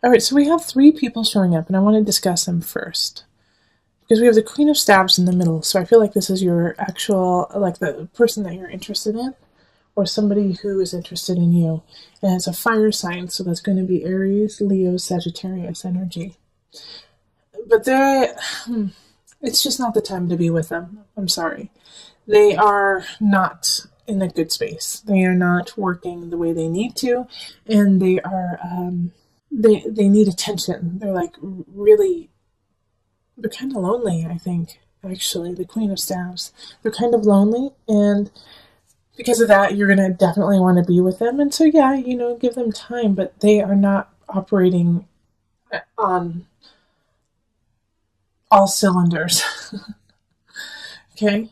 All right, so we have three people showing up, and I want to discuss them first. Because we have the Queen of Stabs in the middle, so I feel like this is your actual, like the person that you're interested in, or somebody who is interested in you. And it's a fire sign, so that's going to be Aries, Leo, Sagittarius energy. But it's just not the time to be with them. I'm sorry. They are not in a good space. They are not working the way they need to, and they are, they need attention. They're like really, they're kind of lonely, I think, actually, the Queen of Staves. They're kind of lonely, and because of that, you're going to definitely want to be with them. And so, yeah, give them time, but they are not operating on all cylinders. Okay?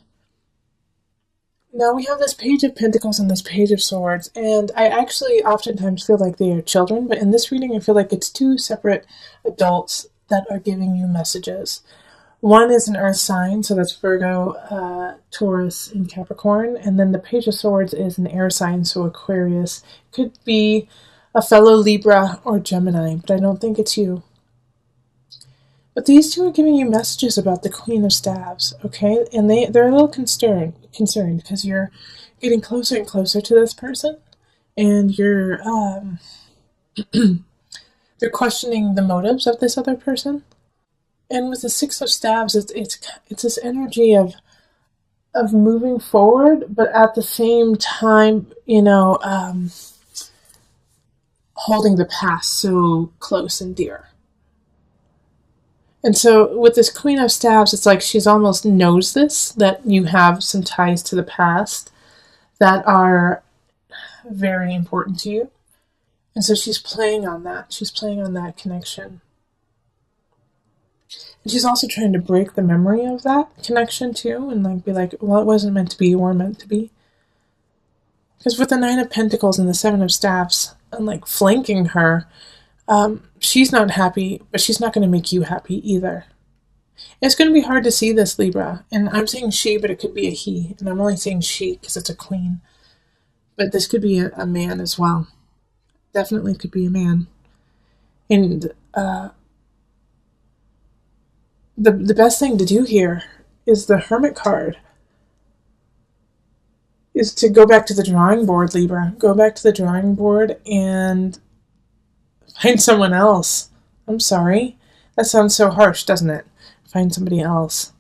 Now we have this Page of Pentacles and this Page of Swords, and I actually oftentimes feel like they are children, but in this reading I feel like it's two separate adults that are giving you messages. One is an earth sign, so that's Virgo, Taurus, and Capricorn, and then the Page of Swords is an air sign, so Aquarius. Could be a fellow Libra or Gemini, but I don't think it's you. But these two are giving you messages about the Queen of Staves, okay? And they're a little concerned because you're getting closer and closer to this person, and you're they're questioning the motives of this other person. And with the Six of Staves, it's this energy of moving forward, but at the same time, holding the past so close and dear. And so with this Queen of Staves, it's like she's almost knows this, that you have some ties to the past that are very important to you. And so she's playing on that. She's playing on that connection. And she's also trying to break the memory of that connection too, and like be like, well, it wasn't meant to be, you were meant to be. Because with the Nine of Pentacles and the Seven of Staves, and like flanking her, she's not happy, but she's not going to make you happy either. It's going to be hard to see this, Libra. And I'm saying she, but it could be a he. And I'm only saying she because it's a queen. But this could be a man as well. Definitely could be a man. And the best thing to do here is the Hermit card. Is to go back to the drawing board, Libra. Go back to the drawing board and find someone else. I'm sorry. That sounds so harsh, doesn't it? Find somebody else.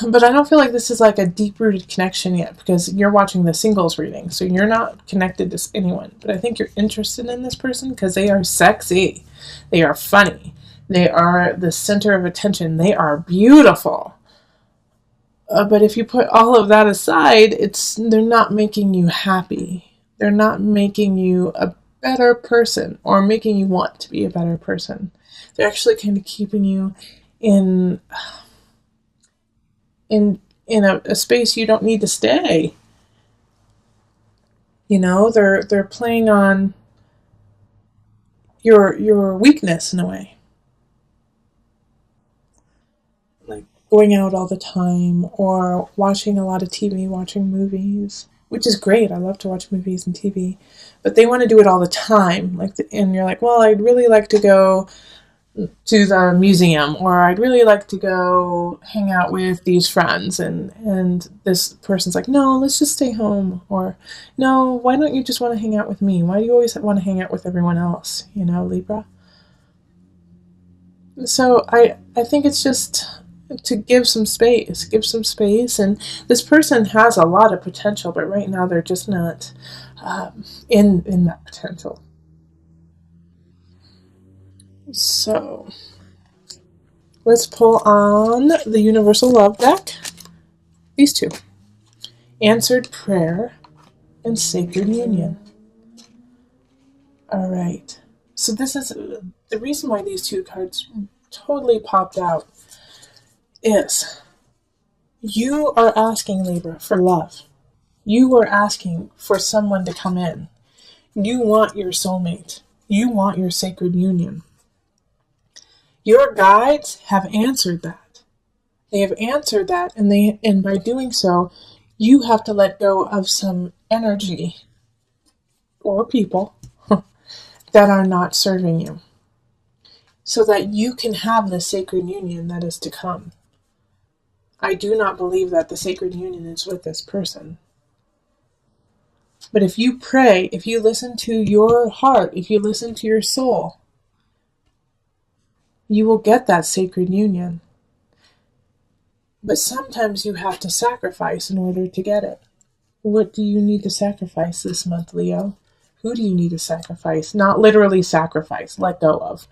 But I don't feel like this is like a deep-rooted connection yet because you're watching the singles reading, so you're not connected to anyone. But I think you're interested in this person because they are sexy. They are funny. They are the center of attention. They are beautiful. But if you put all of that aside, they're not making you happy. They're not making you a better person or making you want to be a better person. They're actually kind of keeping you in a space you don't need to stay. They're playing on your weakness in a way. Like going out all the time or watching a lot of TV, watching movies, which is great. I love to watch movies and TV, but they want to do it all the time. And you're like, well, I'd really like to go to the museum, or I'd really like to go hang out with these friends, and this person's like, no, let's just stay home, or no, why don't you just want to hang out with me? Why do you always want to hang out with everyone else, Libra? So I think it's just to give some space, and this person has a lot of potential, but right now they're just not in that potential. So let's pull on the Universal Love deck. These two. Answered Prayer and Sacred Union. All right. So this is the reason why these two cards totally popped out is you are asking, Libra, for love. You are asking for someone to come in. You want your soulmate. You want your sacred union. Your guides have answered that. They have answered that, and by doing so, you have to let go of some energy or people that are not serving you. so that you can have the sacred union that is to come. I do not believe that the sacred union is with this person. But if you pray, if you listen to your heart, if you listen to your soul, you will get that sacred union. But sometimes you have to sacrifice in order to get it. What do you need to sacrifice this month, Leo? Who do you need to sacrifice? Not literally sacrifice, let go of.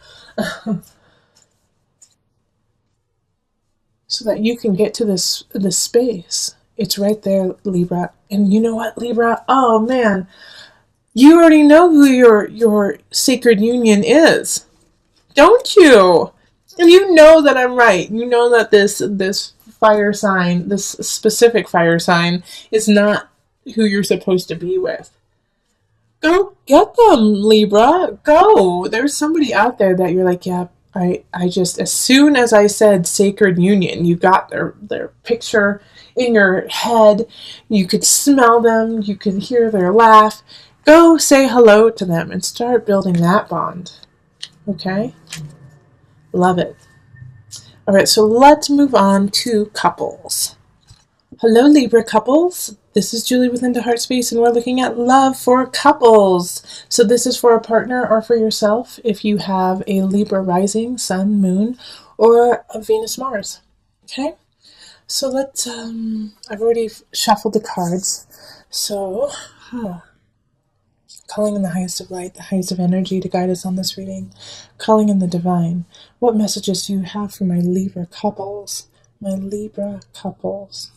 So that you can get to this space. It's right there, Libra. And you know what, Libra? Oh man, you already know who your sacred union is, don't you? And you know that I'm right. You know that this fire sign, this specific fire sign, is not who you're supposed to be with. Go get them, Libra. Go. There's somebody out there that you're like, yeah, I just, as soon as I said sacred union, you got their picture in your head. You could smell them. You could hear their laugh. Go say hello to them and start building that bond. Okay? Love it. All right, so let's move on to couples. Hello, Libra couples. This is Julie with Into Heart Space, and we're looking at love for couples. So this is for a partner or for yourself if you have a Libra rising, sun, moon, or a Venus, Mars. Okay? So let's, I've already shuffled the cards. So, calling in the highest of light, the highest of energy to guide us on this reading. Calling in the divine. What messages do you have for my Libra couples? My Libra couples.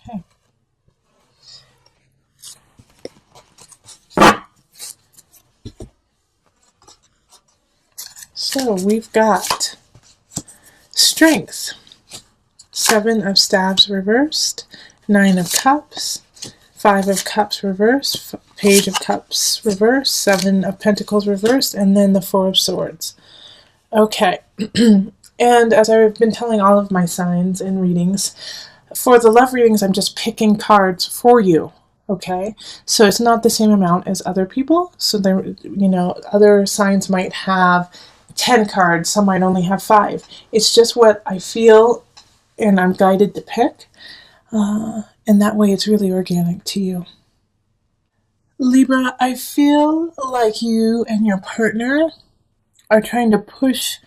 Okay. So we've got Strength, 7 of Staves reversed, 9 of Cups, 5 of Cups reversed, Page of Cups reversed, 7 of Pentacles reversed, and then the 4 of Swords. Okay, and as I've been telling all of my signs in readings, for the love readings, I'm just picking cards for you. Okay, so it's not the same amount as other people. So there, other signs might have 10 cards, some might only have 5. It's just what I feel and I'm guided to pick. And that way it's really organic to you. Libra, I feel like you and your partner are trying to push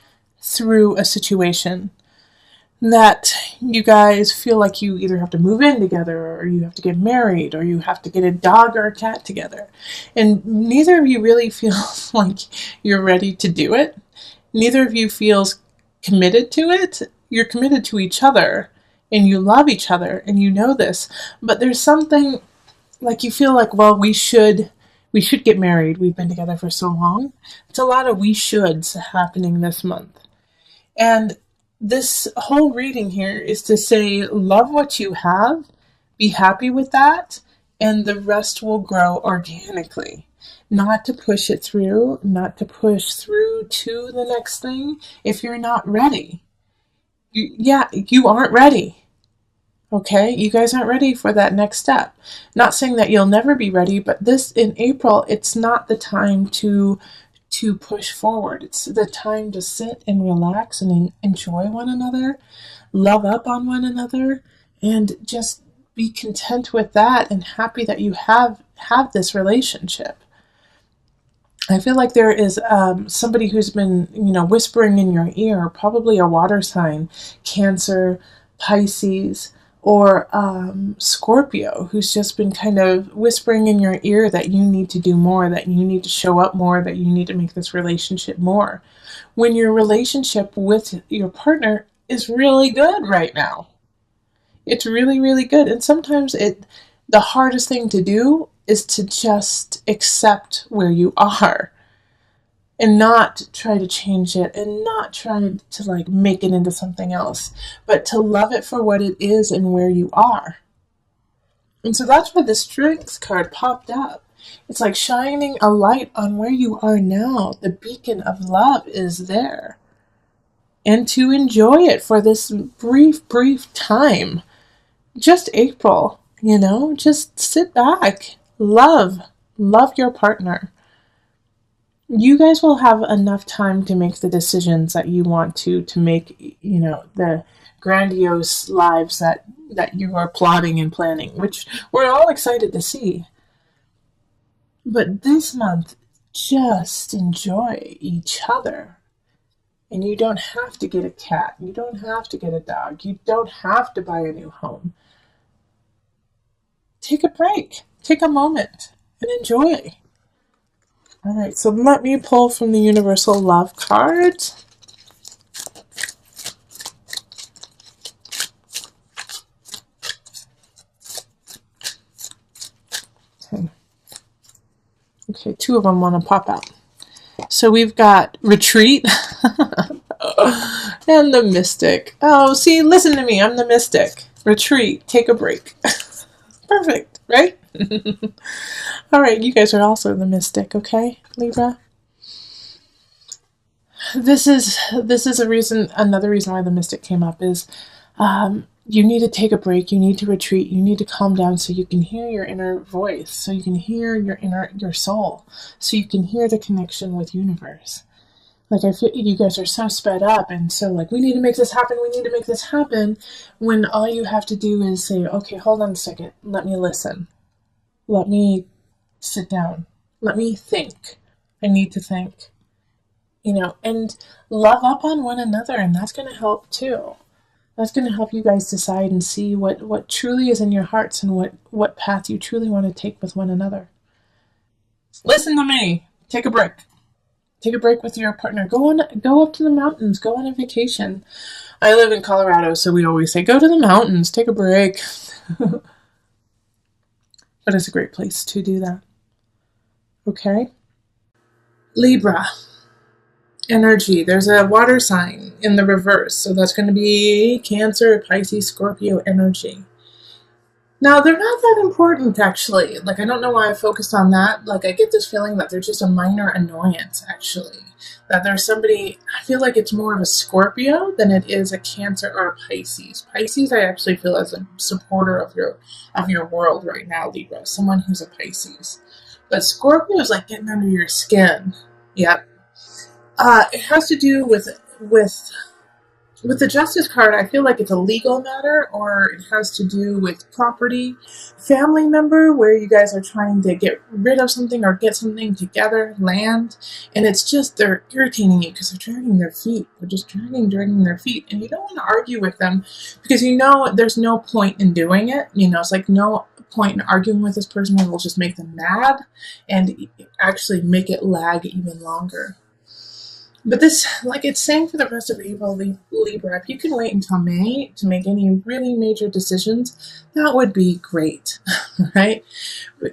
through a situation that you guys feel like you either have to move in together, or you have to get married, or you have to get a dog or a cat together. And neither of you really feels like you're ready to do it. Neither of you feels committed to it. You're committed to each other, and you love each other, and you know this. But there's something like you feel like, well, we should get married. We've been together for so long. It's a lot of we shoulds happening this month. And this whole reading here is to say, love what you have, be happy with that, and the rest will grow organically. Not to push it through, not to push through to the next thing if you're not ready. You aren't ready. Okay, you guys aren't ready for that next step. Not saying that you'll never be ready, but this in April, it's not the time to push forward. It's the time to sit and relax and enjoy one another, love up on one another, and just be content with that and happy that you have this relationship. I feel like there is somebody who's been, whispering in your ear, probably a water sign, Cancer, Pisces, or Scorpio, who's just been kind of whispering in your ear that you need to do more, that you need to show up more, that you need to make this relationship more. When your relationship with your partner is really good right now. It's really, really good. And sometimes the hardest thing to do is to just accept where you are and not try to change it and not try to make it into something else, but to love it for what it is and where you are. And so that's why the Strength card popped up. It's like shining a light on where you are now. The beacon of love is there. And to enjoy it for this brief time. just April, just sit back, love your partner. You guys will have enough time to make the decisions that you want to make, the grandiose lives that you are plotting and planning, which we're all excited to see. But this month, just enjoy each other. And you don't have to get a cat. You don't have to get a dog. You don't have to buy a new home. Take a break. Take a moment and enjoy. All right, so let me pull from the Universal Love card. Okay, two of them want to pop out. So we've got Retreat and the Mystic. Oh, see, listen to me. I'm the Mystic. Retreat. Take a break. Perfect, right? All right, you guys are also the Mystic, okay, Libra? This is another reason why the Mystic came up is you need to take a break, you need to retreat, you need to calm down so you can hear your inner voice, so you can hear your soul, so you can hear the connection with universe. Like, I feel you guys are so sped up and so like, we need to make this happen, when all you have to do is say, okay, hold on a second, let me listen. Let me sit down. Let me think. I need to think. And love up on one another, and that's going to help too. That's going to help you guys decide and see what truly is in your hearts and what path you truly want to take with one another. Listen to me. Take a break. Take a break with your partner. Go up to the mountains. Go on a vacation. I live in Colorado, so we always say, go to the mountains. Take a break. But it's a great place to do that. Okay? Libra. Energy. There's a water sign in the reverse. So that's going to be Cancer, Pisces, Scorpio energy. Now, they're not that important, actually. Like, I don't know why I focused on that. Like, I get this feeling that they're just a minor annoyance, actually. That there's somebody, I feel like it's more of a Scorpio than it is a Cancer or a Pisces. Pisces, I actually feel as a supporter of your world right now, Libra. Someone who's a Pisces. But Scorpio is like getting under your skin. Yep. It has to do with the Justice card. I feel like it's a legal matter, or it has to do with property, family member, where you guys are trying to get rid of something or get something together, land, and it's just they're irritating you because they're dragging their feet. They're just dragging their feet, and you don't want to argue with them because there's no point in doing it. It's like no point in arguing with this person. It will just make them mad and actually make it lag even longer. But this, like it's saying for the rest of April, Libra, if you can wait until May to make any really major decisions, that would be great, right?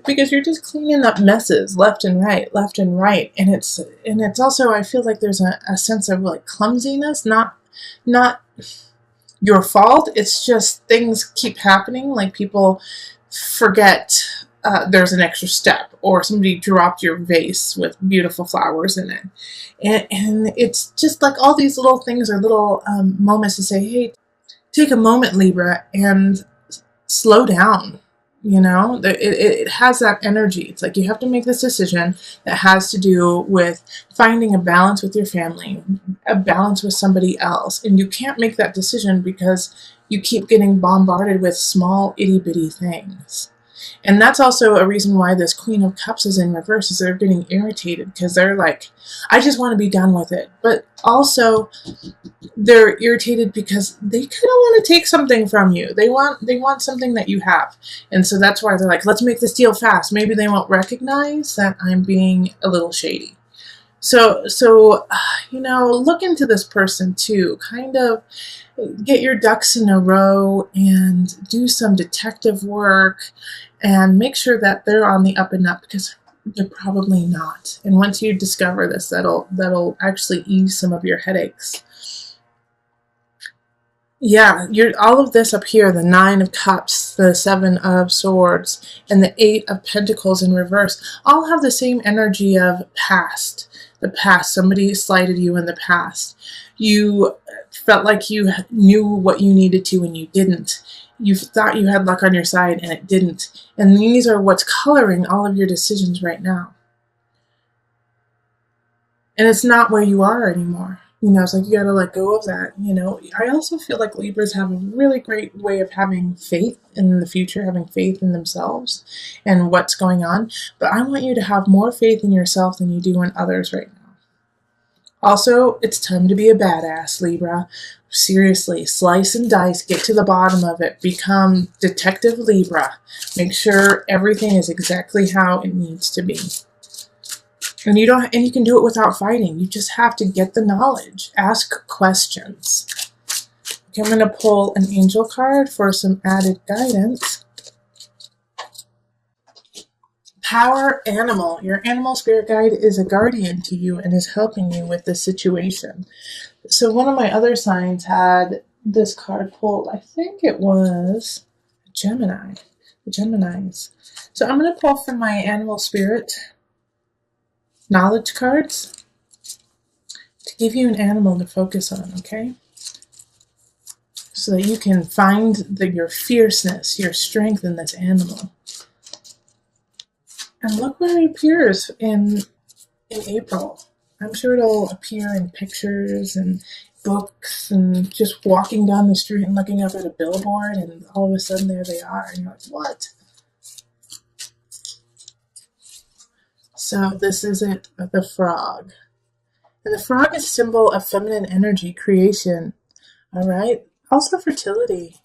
Because you're just cleaning up messes left and right. And it's also, I feel like there's a sense of like clumsiness, not your fault. It's just things keep happening. Like people forget there's an extra step, or somebody dropped your vase with beautiful flowers in it. And it's just like all these little things are little moments to say, hey, take a moment, Libra, and slow down. It has that energy. It's like you have to make this decision that has to do with finding a balance with your family, a balance with somebody else. And you can't make that decision because you keep getting bombarded with small itty bitty things. And that's also a reason why this Queen of Cups is in reverse, is they're getting irritated because they're like, I just want to be done with it. But also they're irritated because they kind of want to take something from you. They want something that you have. And so that's why they're like, let's make this deal fast. Maybe they won't recognize that I'm being a little shady. So look into this person too. Kind of get your ducks in a row and do some detective work and make sure that they're on the up and up, because they're probably not. And once you discover this, that'll actually ease some of your headaches. Yeah, all of this up here, the 9 of Cups, the 7 of Swords, and the 8 of Pentacles in reverse, all have the same energy of past. The past, somebody slighted you in the past. You felt like you knew what you needed to and you didn't. you thought you had luck on your side and it didn't. And these are what's coloring all of your decisions right now. And it's not where you are anymore. It's like you got to let go of that. I also feel like Libras have a really great way of having faith in the future, having faith in themselves and what's going on. But I want you to have more faith in yourself than you do in others right now. Also, it's time to be a badass, Libra. Seriously, slice and dice, get to the bottom of it, become Detective Libra. Make sure everything is exactly how it needs to be. And you can do it without fighting. You just have to get the knowledge. Ask questions. Okay, I'm going to pull an angel card for some added guidance. Power animal. Your animal spirit guide is a guardian to you and is helping you with this situation. So one of my other signs had this card pulled. I think it was Gemini. The Geminis. So I'm going to pull from my animal spirit knowledge cards to give you an animal to focus on, okay? So that you can find your fierceness, your strength in this animal. And look where it appears in April. I'm sure it'll appear in pictures and books and just walking down the street and looking up at a billboard and all of a sudden there they are and you're like, what? So this is it, the frog. And the frog is a symbol of feminine energy, creation. All right? Also fertility.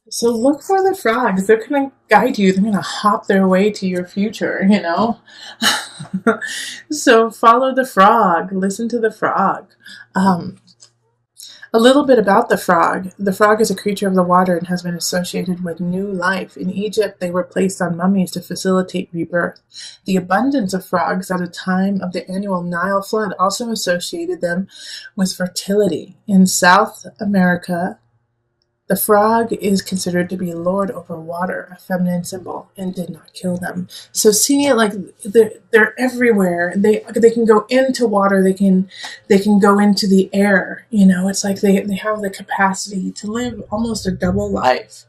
So look for the frogs. They're going to guide you. They're going to hop their way to your future, So follow the frog. Listen to the frog. A little bit about the frog. The frog is a creature of the water and has been associated with new life. In Egypt, they were placed on mummies to facilitate rebirth. The abundance of frogs at a time of the annual Nile flood also associated them with fertility. In South America, the frog is considered to be lord over water, a feminine symbol, and did not kill them. So seeing it like they're everywhere. They can go into water. They can go into the air. It's like they have the capacity to live almost a double life.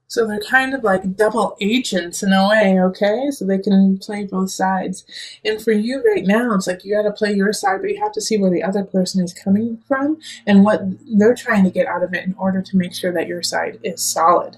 So they're kind of like double agents in a way, okay? So they can play both sides. And for you right now, it's like you got to play your side, but you have to see where the other person is coming from and what they're trying to get out of it in order to make sure that your side is solid.